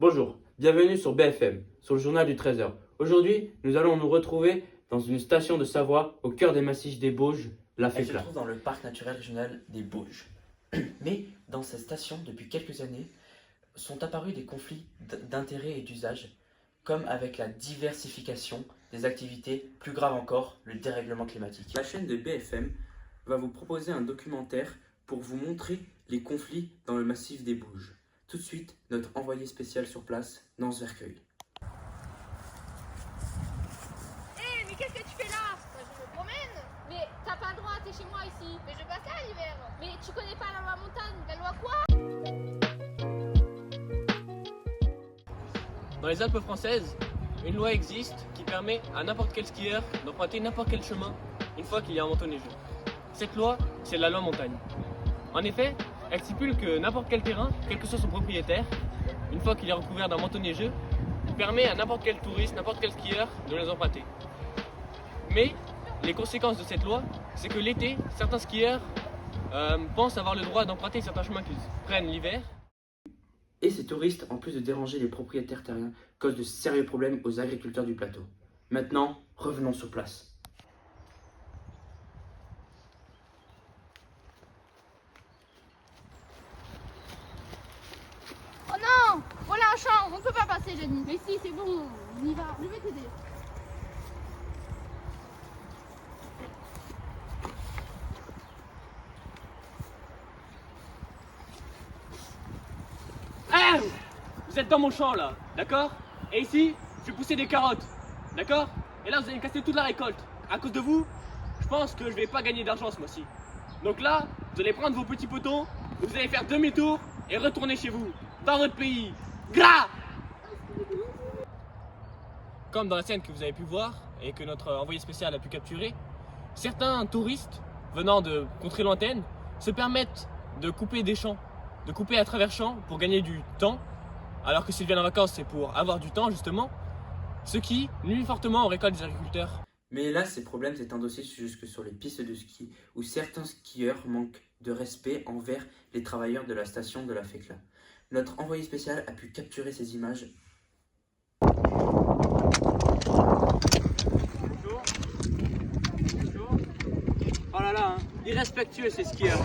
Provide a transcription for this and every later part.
Bonjour, bienvenue sur BFM, sur le journal du 13h. Aujourd'hui, nous allons nous retrouver dans une station de Savoie, au cœur des massifs des Bauges, la Elle se FECLA. trouve dans le parc naturel régional des Bauges. Mais dans cette station, depuis quelques années, sont apparus des conflits d'intérêts et d'usage, comme avec la diversification des activités, plus grave encore, le dérèglement climatique. La chaîne de BFM va vous proposer un documentaire pour vous montrer les conflits dans le massif des Bauges. Tout de suite, notre envoyé spécial sur place, Nance Vercueil. Hé, mais qu'est-ce que tu fais là? Bah, je me promène. Mais t'as pas le droit, t'es chez moi ici. Mais je passe là l'hiver. Mais tu connais pas la loi montagne. La loi quoi? Dans les Alpes françaises, une loi existe qui permet à n'importe quel skieur d'emprunter n'importe quel chemin une fois qu'il y a un manteau neigeux. Cette loi, c'est la loi montagne. En effet, elle stipule que n'importe quel terrain, quel que soit son propriétaire, une fois qu'il est recouvert d'un manteau neigeux, permet à n'importe quel touriste, n'importe quel skieur de les emprunter. Mais les conséquences de cette loi, c'est que l'été, certains skieurs pensent avoir le droit d'emprunter certains chemins qu'ils prennent l'hiver. Et ces touristes, en plus de déranger les propriétaires terriens, causent de sérieux problèmes aux agriculteurs du plateau. Maintenant, revenons sur place. Oh non, voilà un champ. On peut pas passer, Jenny. Mais si, c'est bon. On y va. Je vais t'aider. Ah, vous êtes dans mon champ là, d'accord? Et ici, je vais pousser des carottes, d'accord? Et là, vous allez me casser toute la récolte. À cause de vous, je pense que je vais pas gagner d'argent ce mois-ci. Donc là, vous allez prendre vos petits potons, vous allez faire demi-tour et retourner chez vous, dans votre pays. Gras! Comme dans la scène que vous avez pu voir et que notre envoyé spécial a pu capturer, certains touristes venant de contrées lointaines se permettent de couper des champs, de couper à travers champs pour gagner du temps, alors que s'ils viennent en vacances, c'est pour avoir du temps justement, ce qui nuit fortement aux récoltes des agriculteurs. Mais là, ces problèmes s'est endossé jusque sur les pistes de ski, où certains skieurs manquent de respect envers les travailleurs de la station de la FECLA. Notre envoyé spécial a pu capturer ces images. Bonjour. Bonjour. Oh là là, hein. Irrespectueux ces skieurs.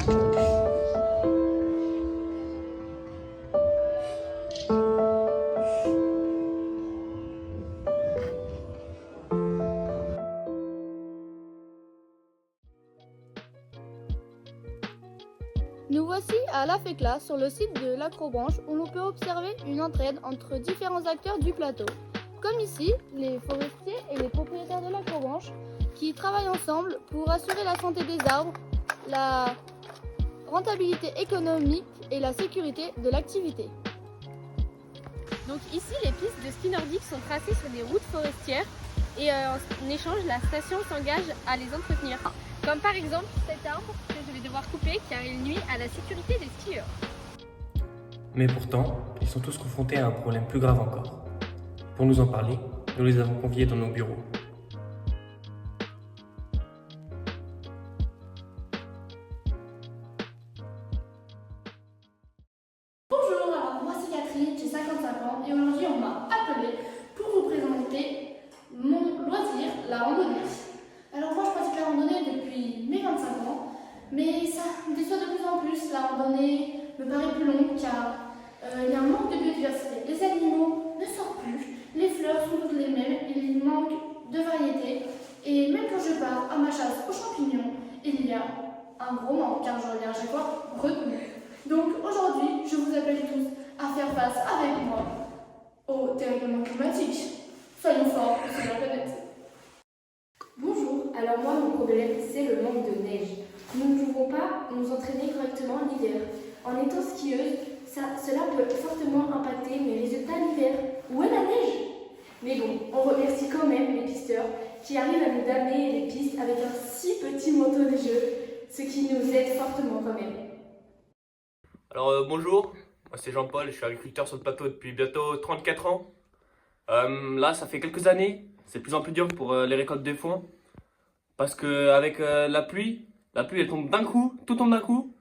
Nous voici à La Fécla, sur le site de l'Acrobranche, où l'on peut observer une entraide entre différents acteurs du plateau. Comme ici, les forestiers et les propriétaires de l'Acrobranche qui travaillent ensemble pour assurer la santé des arbres, la rentabilité économique et la sécurité de l'activité. Donc ici, les pistes de ski nordique sont tracées sur des routes forestières et en échange, la station s'engage à les entretenir. Comme par exemple cet arbre que je vais devoir couper car il nuit à la sécurité des skieurs. Mais pourtant, ils sont tous confrontés à un problème plus grave encore. Pour nous en parler, nous les avons conviés dans nos bureaux. Bonjour, alors moi c'est Catherine, j'ai 55 ans et aujourd'hui on m'a appelé pour vous présenter mon loisir, la randonnée. Alors moi je pratique la randonnée depuis mes 25 ans, mais ça me déçoit de plus en plus. La randonnée me paraît plus longue car il y a un manque de biodiversité. Les animaux ne sortent plus, les fleurs sont toutes les mêmes, il manque de variété. Et même quand je pars à ma chasse aux champignons, il y a un gros manque car je reviens à chaque fois retenu. Donc aujourd'hui, je vous appelle tous à faire face avec moi au dérèglement climatique. Soyons forts pour sauver la planète. Bonjour, alors moi mon problème c'est le manque de neige. Nous ne pouvons pas nous entraîner correctement l'hiver. En étant skieuse, cela peut fortement impacter mes résultats l'hiver. Où est la neige? Mais bon, on remercie quand même les pisteurs qui arrivent à nous damer les pistes avec un si petit manteau neigeux, ce qui nous aide fortement quand même. Alors bonjour, moi c'est Jean-Paul, je suis agriculteur sur le plateau depuis bientôt 34 ans. Là ça fait quelques années, c'est de plus en plus dur pour les récoltes de foin. Parce qu'avec la pluie elle tombe d'un coup, tout tombe d'un coup.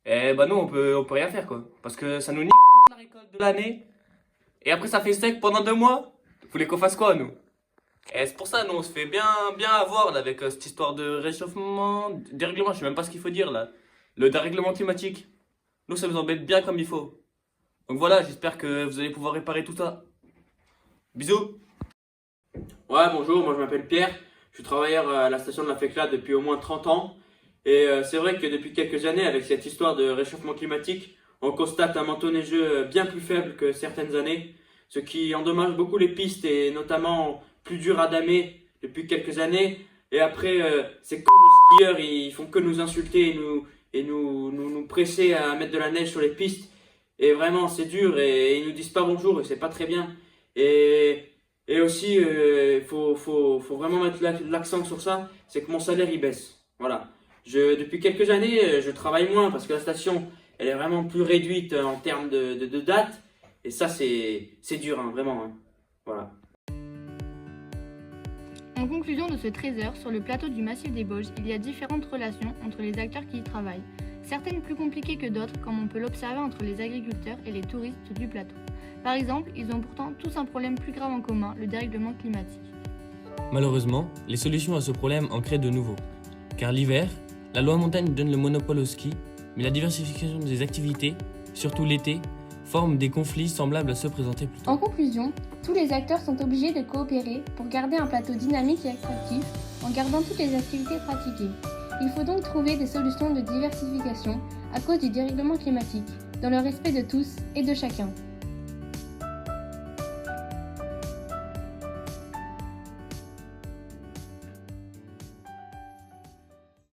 Et bah nous on peut rien faire quoi. Parce que ça nous nique toute la récolte de l'année. Et après ça fait sec pendant 2 mois. Vous voulez qu'on fasse quoi, nous? Et c'est pour ça, nous, on se fait bien avoir là, avec cette histoire de réchauffement, dérèglement, je sais même pas ce qu'il faut dire là. Le dérèglement climatique. Nous, ça nous embête bien comme il faut. Donc voilà, j'espère que vous allez pouvoir réparer tout ça. Bisous. Ouais, bonjour, moi je m'appelle Pierre. Je suis travailleur à la station de la FECLA depuis au moins 30 ans. Et c'est vrai que depuis quelques années, avec cette histoire de réchauffement climatique, on constate un manteau neigeux bien plus faible que certaines années, ce qui endommage beaucoup les pistes et notamment plus dur à damer depuis quelques années. Et après, ces cons de skieurs, ils font que nous insulter et nous presser à mettre de la neige sur les pistes. Et vraiment, c'est dur et ils nous disent pas bonjour et c'est pas très bien. Et aussi, faut vraiment mettre l'accent sur ça, c'est que mon salaire il baisse. Voilà. Depuis quelques années, je travaille moins parce que la station, elle est vraiment plus réduite en termes de date. Et ça, c'est dur, hein, vraiment. Hein. Voilà. En conclusion de ce trésor, sur le plateau du massif des Bauges, il y a différentes relations entre les acteurs qui y travaillent. Certaines plus compliquées que d'autres, comme on peut l'observer entre les agriculteurs et les touristes du plateau. Par exemple, ils ont pourtant tous un problème plus grave en commun, le dérèglement climatique. Malheureusement, les solutions à ce problème en créent de nouveaux. Car l'hiver, la loi montagne donne le monopole au ski, mais la diversification des activités, surtout l'été, forme des conflits semblables à ceux présentés plus tôt. En conclusion, tous les acteurs sont obligés de coopérer pour garder un plateau dynamique et attractif en gardant toutes les activités pratiquées. Il faut donc trouver des solutions de diversification à cause du dérèglement climatique, dans le respect de tous et de chacun.